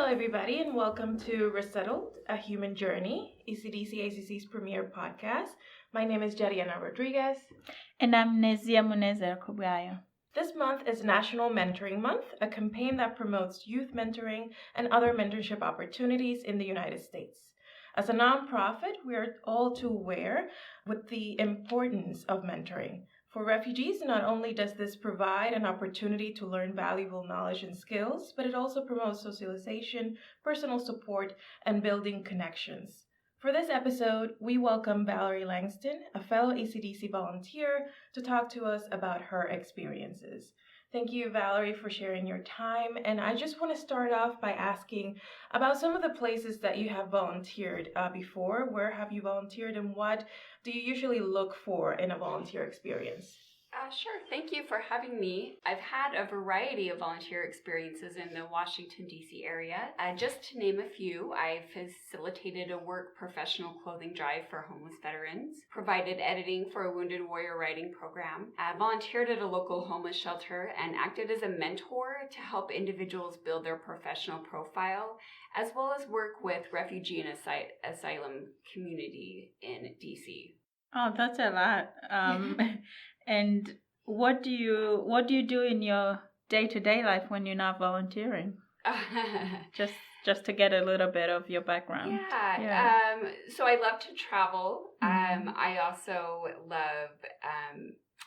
everybody, and welcome to Resettled, A Human Journey, ECDC ACC's premier podcast. My name is Jadiana Rodriguez. And I'm Nezia Munezero Kubrayo. This month is National Mentoring Month, a campaign that promotes youth mentoring and other mentorship opportunities in the United States. As a nonprofit, we are all too aware with the importance of mentoring. For refugees, not only does this provide an opportunity to learn valuable knowledge and skills, but it also promotes socialization, personal support, and building connections. For this episode, we welcome Valerie Langston, a fellow ECDC volunteer, to talk to us about her experiences. Thank you, Valerie, for sharing your time. And I just want to start off by asking about some of the places that you have volunteered before. Where have you volunteered, and what do you usually look for in a volunteer experience? Sure. Thank you for having me. I've had a variety of volunteer experiences in the Washington, D.C. area. Just to name a few, I've facilitated a work professional clothing drive for homeless veterans, provided editing for a Wounded Warrior writing program, volunteered at a local homeless shelter, and acted as a mentor to help individuals build their professional profile, as well as work with refugee and asylum community in D.C. Oh, that's a lot. And what do you do in your day-to-day life when you're not volunteering? Just to get a little bit of your background. Yeah. So I love to travel. I also love.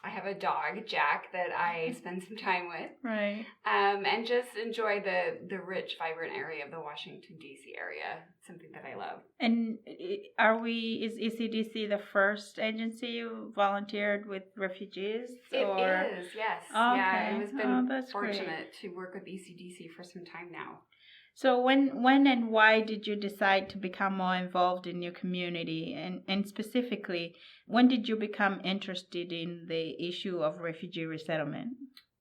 I have a dog, Jack, that I spend some time with. Right. And just enjoy the rich, vibrant area of the Washington, D.C. area. Something that I love. And is ECDC the first agency you volunteered with refugees? It is, yes. Okay. Yeah, I was been fortunate great to work with ECDC for some time now. So when and why did you decide to become more involved in your community? And specifically, when did you become interested in the issue of refugee resettlement?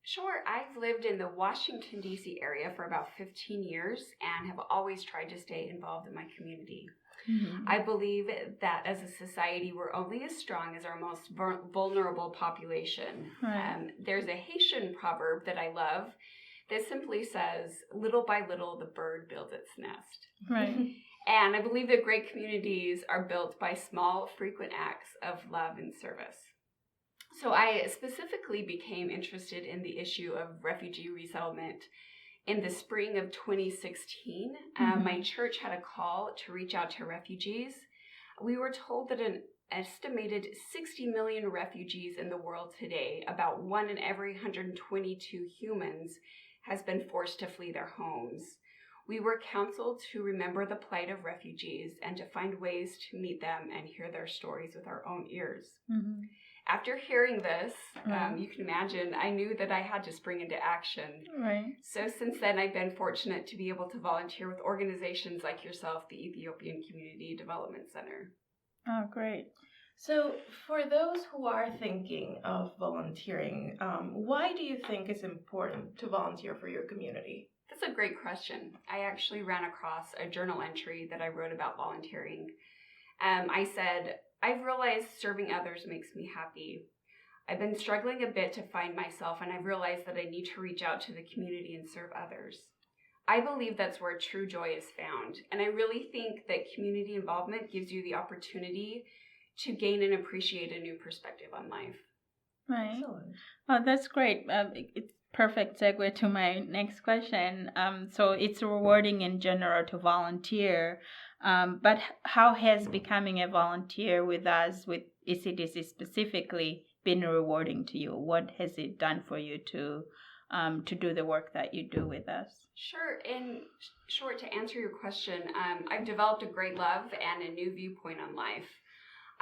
Sure. I've lived in the Washington, D.C. area for about 15 years and have always tried to stay involved in my community. Mm-hmm. I believe that as a society, we're only as strong as our most vulnerable population. Right. There's a Haitian proverb that I love that simply says, little by little, the bird builds its nest. Right. And I believe that great communities are built by small, frequent acts of love and service. So I specifically became interested in the issue of refugee resettlement in the spring of 2016. My church had a call to reach out to refugees. We were told that an estimated 60 million refugees in the world today, about 1 in every 122 humans, has been forced to flee their homes. We were counseled to remember the plight of refugees and to find ways to meet them and hear their stories with our own ears. Mm-hmm. After hearing this, you can imagine, I knew that I had to spring into action. Right. So since then, I've been fortunate to be able to volunteer with organizations like yourself, the Ethiopian Community Development Center. Oh, great. So for those who are thinking of volunteering, why do you think it's important to volunteer for your community? That's a great question. I actually ran across a journal entry that I wrote about volunteering. I said, I've realized serving others makes me happy. I've been struggling a bit to find myself, and I've realized that I need to reach out to the community and serve others. I believe that's where true joy is found, and I really think that community involvement gives you the opportunity to gain and appreciate a new perspective on life. Right. Excellent. Oh, that's great. It's perfect segue to my next question. So it's rewarding in general to volunteer, but how has becoming a volunteer with us, with ECDC specifically, been rewarding to you? What has it done for you to do the work that you do with us? Sure. In short, to answer your question, I've developed a great love and a new viewpoint on life.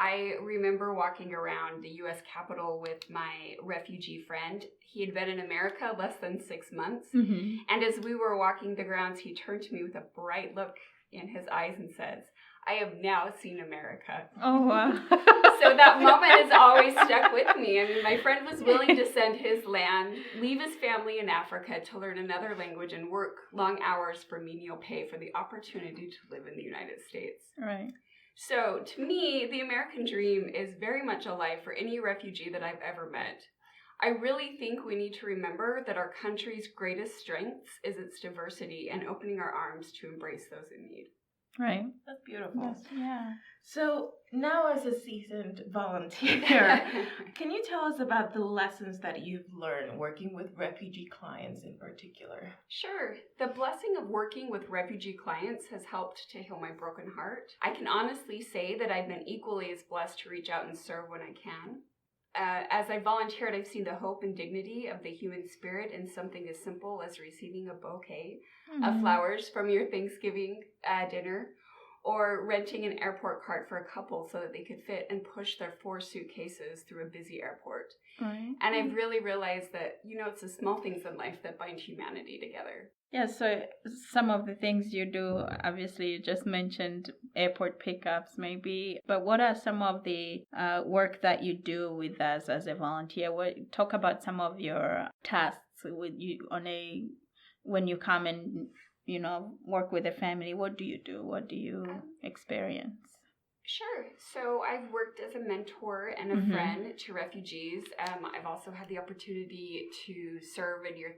I remember walking around the U.S. Capitol with my refugee friend. He had been in America less than 6 months. Mm-hmm. And as we were walking the grounds, he turned to me with a bright look in his eyes and says, I have now seen America. Oh, wow. So that moment has always stuck with me. I mean, my friend was willing to send his land, leave his family in Africa to learn another language and work long hours for menial pay for the opportunity to live in the United States. Right. So to me, the American dream is very much alive for any refugee that I've ever met. I really think we need to remember that our country's greatest strength is its diversity and opening our arms to embrace those in need. Right. That's beautiful. Yes, yeah. So now, as a seasoned volunteer, can you tell us about the lessons that you've learned working with refugee clients in particular? Sure. The blessing of working with refugee clients has helped to heal my broken heart. I can honestly say that I've been equally as blessed to reach out and serve when I can. As I volunteered, I've seen the hope and dignity of the human spirit in something as simple as receiving a bouquet of flowers from your Thanksgiving dinner, or renting an airport cart for a couple so that they could fit and push their 4 suitcases through a busy airport. Right. And I've really realized that, it's the small things in life that bind humanity together. Yeah, so some of the things you do, obviously you just mentioned airport pickups maybe, but what are some of the work that you do with us as a volunteer? Talk about some of your tasks with you when you come and, work with a family. What do you do? What do you experience? Sure. So I've worked as a mentor and a friend to refugees. I've also had the opportunity to serve in your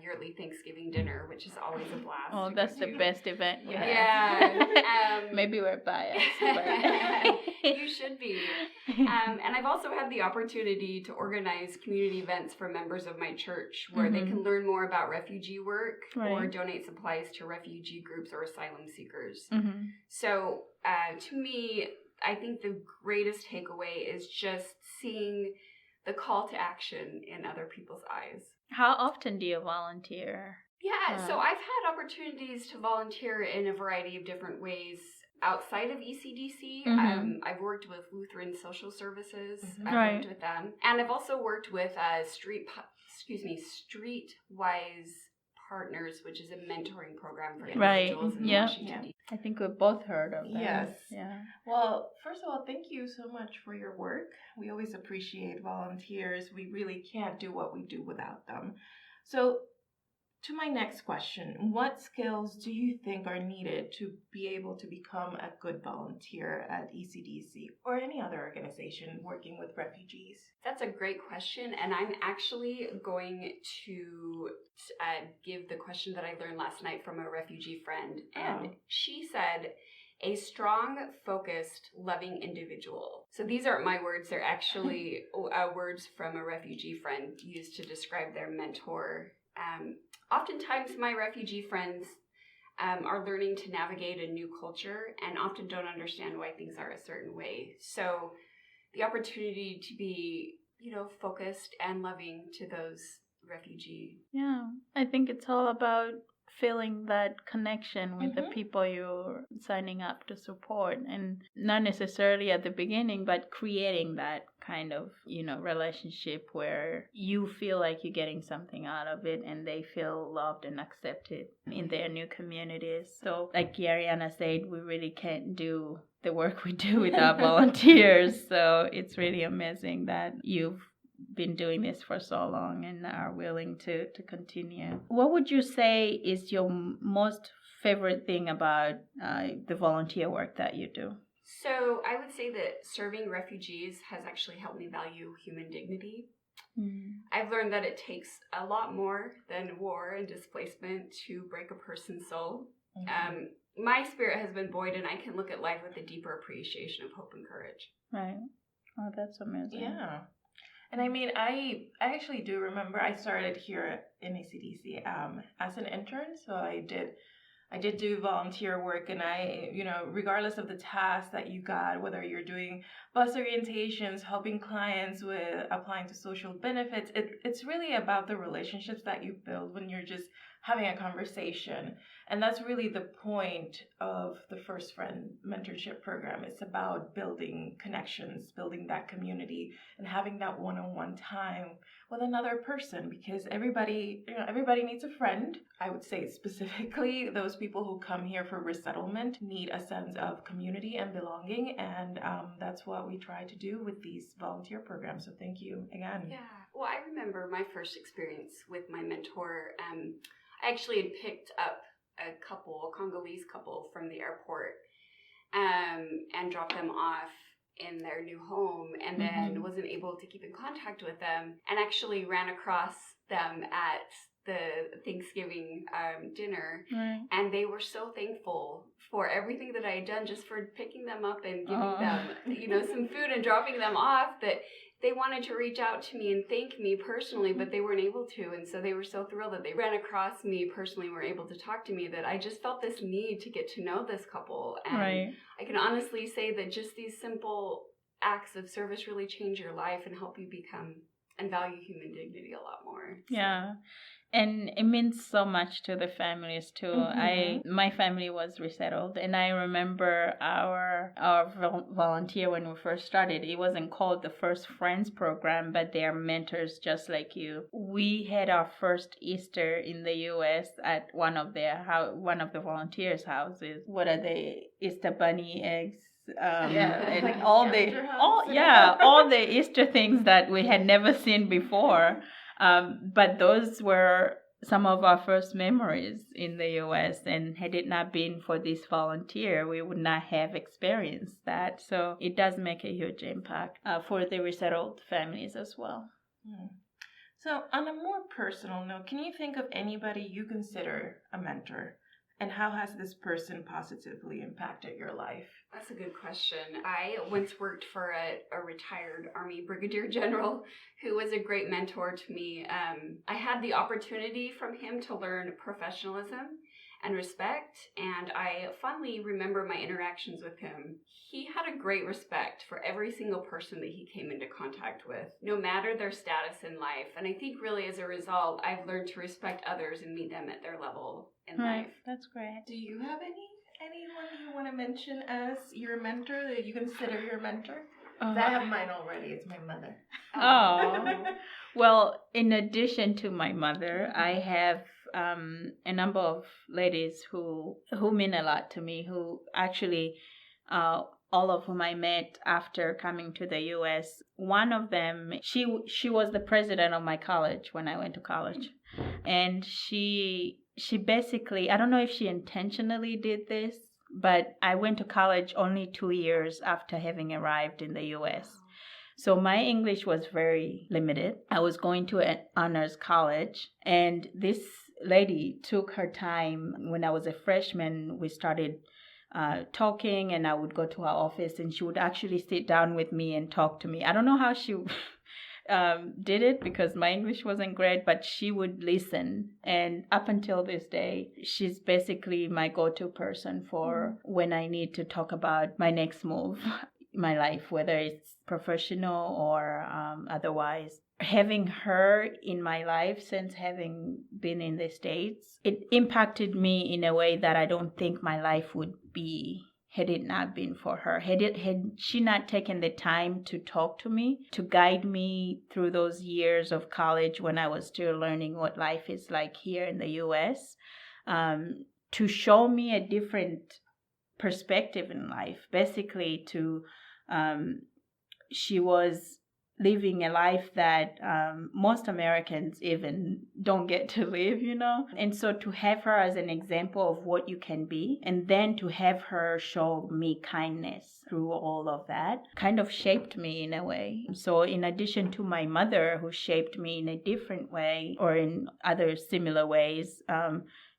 yearly Thanksgiving dinner, which is always a blast. Oh, that's the best event. Yeah. Maybe we're biased. But you should be. And I've also had the opportunity to organize community events for members of my church where they can learn more about refugee work or donate supplies to refugee groups or asylum seekers. So to me, I think the greatest takeaway is just seeing the call to action in other people's eyes. How often do you volunteer? Yeah, so I've had opportunities to volunteer in a variety of different ways outside of ECDC. I've worked with Lutheran Social Services. I've worked with them. And I've also worked with Streetwise Partners, which is a mentoring program for individuals in Washington, D.C. I think we've both heard of that. Yes. Yeah. Well, first of all, thank you so much for your work. We always appreciate volunteers. We really can't do what we do without them. So, to my next question, what skills do you think are needed to be able to become a good volunteer at ECDC or any other organization working with refugees? That's a great question, and I'm actually going to give the question that I learned last night from a refugee friend, and she said, a strong, focused, loving individual. So these aren't my words, they're actually words from a refugee friend used to describe their mentor. Oftentimes, my refugee friends are learning to navigate a new culture and often don't understand why things are a certain way. So the opportunity to be, focused and loving to those refugee. Yeah, I think it's all about feeling that connection with the people you're signing up to support, and not necessarily at the beginning, but creating that kind of, relationship where you feel like you're getting something out of it and they feel loved and accepted in their new communities. So like Ariana said, we really can't do the work we do without volunteers. So it's really amazing that you've been doing this for so long and are willing to continue. What would you say is your most favorite thing about the volunteer work that you do? So I would say that serving refugees has actually helped me value human dignity. I've learned that it takes a lot more than war and displacement to break a person's soul. My spirit has been buoyed, and I can look at life with a deeper appreciation of hope and courage. Right. Oh, that's amazing. Yeah. And I mean, I actually do remember I started here in ECDC as an intern. So I did do volunteer work, and regardless of the task that you got, whether you're doing bus orientations, helping clients with applying to social benefits, it's really about the relationships that you build when you're just having a conversation. And that's really the point of the First Friend mentorship program. It's about building connections, building that community, and having that one-on-one time with another person, because everybody needs a friend. I would say specifically those people who come here for resettlement need a sense of community and belonging, and that's what we try to do with these volunteer programs. So thank you again. Yeah. Well, I remember my first experience with my mentor. I actually had picked up a Congolese couple from the airport and dropped them off in their new home, and then wasn't able to keep in contact with them, and actually ran across them at the Thanksgiving dinner, Right. and they were so thankful for everything that I had done, just for picking them up and giving them, some food and dropping them off, that they wanted to reach out to me and thank me personally, but they weren't able to. And so they were so thrilled that they ran across me personally and were able to talk to me, that I just felt this need to get to know this couple. And Right. I can honestly say that just these simple acts of service really change your life and help you become and value human dignity a lot more. So. Yeah. And it means so much to the families too. My family was resettled, and I remember our volunteer when we first started. It wasn't called the First Friends program, but they are mentors just like you. We had our first Easter in the U.S. at one of the volunteers' houses. What are they? Easter bunny eggs. And like all the Easter things that we had never seen before. But those were some of our first memories in the U.S. And had it not been for this volunteer, we would not have experienced that. So it does make a huge impact for the resettled families as well. So on a more personal note, can you think of anybody you consider a mentor? And how has this person positively impacted your life? That's a good question. I once worked for a retired Army Brigadier General who was a great mentor to me. I had the opportunity from him to learn professionalism and respect, and I fondly remember my interactions with him. He had a great respect for every single person that he came into contact with, no matter their status in life. And I think really as a result, I've learned to respect others and meet them at their level in life. That's great. Do you have anyone you want to mention as your mentor, that you consider your mentor? I have mine already. It's my mother. Oh. Well, in addition to my mother, I have a number of ladies who mean a lot to me, who actually all of whom I met after coming to the U.S. One of them, she was the president of my college when I went to college. And she basically, I don't know if she intentionally did this, but I went to college only 2 years after having arrived in the U.S. So my English was very limited. I was going to an honors college, and this lady took her time. When I was a freshman, we started talking, and I would go to her office, and she would actually sit down with me and talk to me. I don't know how she did it, because my English wasn't great, but she would listen. And up until this day, she's basically my go-to person for when I need to talk about my next move in my life, whether it's professional or otherwise. Having her in my life since having been in the States, it impacted me in a way that I don't think my life would be had it not been for her. Had she not taken the time to talk to me, to guide me through those years of college when I was still learning what life is like here in the U.S., to show me a different perspective in life. Basically, she was living a life that most Americans even don't get to live, And so to have her as an example of what you can be, and then to have her show me kindness through all of that, kind of shaped me in a way. So in addition to my mother, who shaped me in a different way or in other similar ways,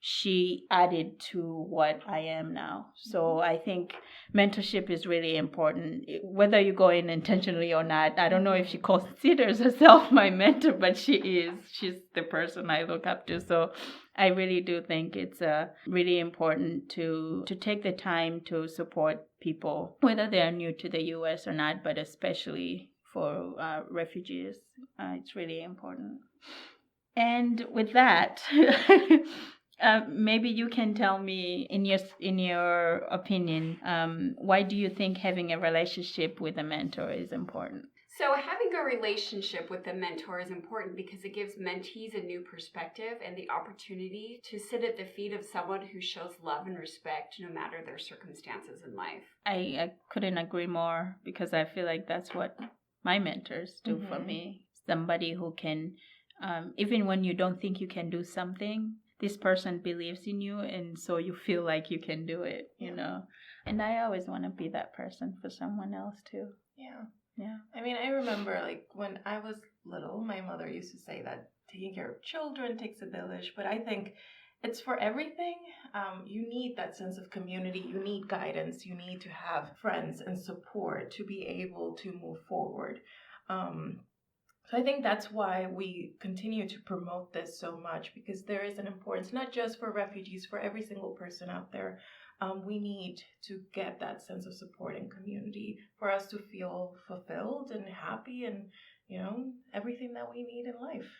she added to what I am now. So I think mentorship is really important, whether you go in intentionally or not. I don't know if she considers herself my mentor, but she is. She's the person I look up to. So I really do think it's really important to take the time to support people, whether they are new to the U.S. or not, but especially for refugees. It's really important. And with that, maybe you can tell me, in your opinion, why do you think having a relationship with a mentor is important? So having a relationship with a mentor is important because it gives mentees a new perspective and the opportunity to sit at the feet of someone who shows love and respect no matter their circumstances in life. I couldn't agree more, because I feel like that's what my mentors do for me. Somebody who can, even when you don't think you can do something, this person believes in you, and so you feel like you can do it, And I always want to be that person for someone else too. Yeah. I mean, I remember like when I was little, my mother used to say that taking care of children takes a village, but I think it's for everything. You need that sense of community, you need guidance, you need to have friends and support to be able to move forward. So I think that's why we continue to promote this so much, because there is an importance, not just for refugees, for every single person out there. We need to get that sense of support and community for us to feel fulfilled and happy and, everything that we need in life.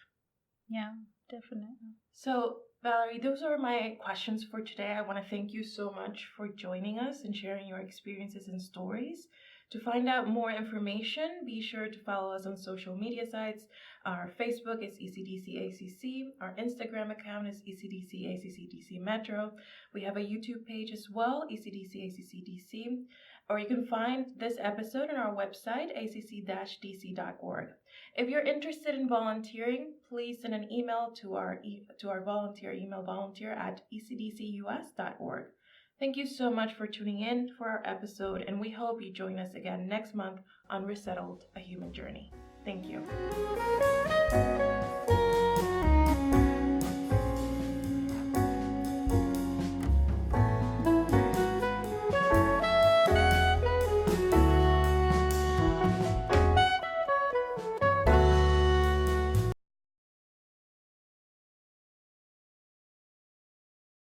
Yeah, definitely. So, Valerie, those are my questions for today. I want to thank you so much for joining us and sharing your experiences and stories. To find out more information, be sure to follow us on social media sites. Our Facebook is ECDC-ACC. Our Instagram account is ECDC-ACC-DC Metro. We have a YouTube page as well, ECDC-ACC-DC. Or you can find this episode on our website, acc-dc.org. If you're interested in volunteering, please send an email to our volunteer email, volunteer@ecdcus.org. Thank you so much for tuning in for our episode, and we hope you join us again next month on Resettled, A Human Journey. Thank you.